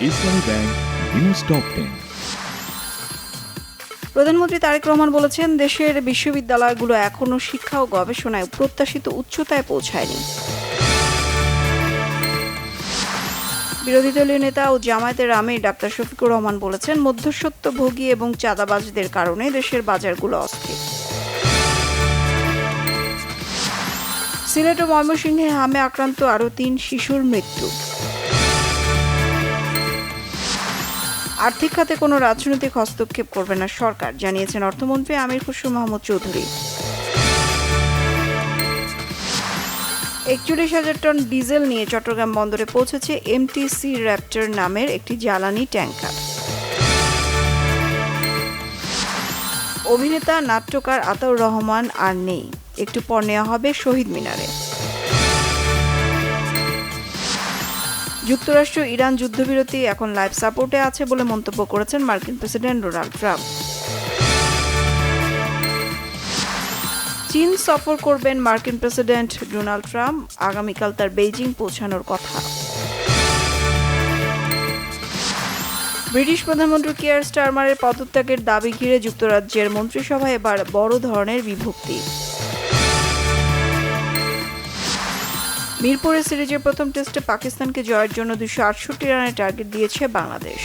ইসলামী bank news top 10। প্রধানমন্ত্রী তারেক রহমান বলেছেন, দেশের বিশ্ববিদ্যালয়গুলো এখনও শিক্ষা ও গবেষণায় প্রত্যাশিত উচ্চতায় পৌঁছায়নি। বিরোধী দলীয় নেতা ও জামায়াতের আমির ডাক্তার শফিকুর রহমান বলেছেন, মধ্যস্বত্বভোগী এবং চাঁদাবাজদের কারণে দেশের বাজারগুলো অস্থির। সিলেট ও ময়মনসিংহে হামে আক্রান্ত আরও ৩ শিশুর মৃত্যু। আর্থিক খাতে কোনো রাজনৈতিক হস্তক্ষেপ করবে না সরকার, জানিয়েছেন অর্থমন্ত্রী আমির খসরু মাহমুদ চৌধুরী। ৪১,০০০ টন ডিজেল নিয়ে চট্টগ্রাম বন্দরে পৌঁছেছে এমটিসি র্যাপটার নামের একটি জ্বালানি ট্যাংকার। অভিনেতা নাট্যকার আতাউর রহমান আর নেই, একটু পর নেওয়া হবে শহীদ মিনারে। যুক্তরাষ্ট্র ইরান যুদ্ধবিরতি এখন লাইফ সাপোর্টে আছে বলে মন্তব্য করেছেন মার্কিন প্রেসিডেন্ট ডোনাল্ড ট্রাম্প। চীন সফর করবেন মার্কিন প্রেসিডেন্ট ডোনাল্ড ট্রাম্প, আগামীকাল তার বেইজিং পৌঁছানোর কথা। ব্রিটিশ প্রধানমন্ত্রী কিয়ার স্টারমারের পদত্যাগের দাবি ঘিরে যুক্তরাজ্যের মন্ত্রিসভায় এবার বড় ধরনের বিভক্তি। মিরপুরে সিরিজের প্রথম টেস্টে পাকিস্তানকে জয়ের জন্য ২৬৮ রানের টার্গেট দিয়েছে বাংলাদেশ।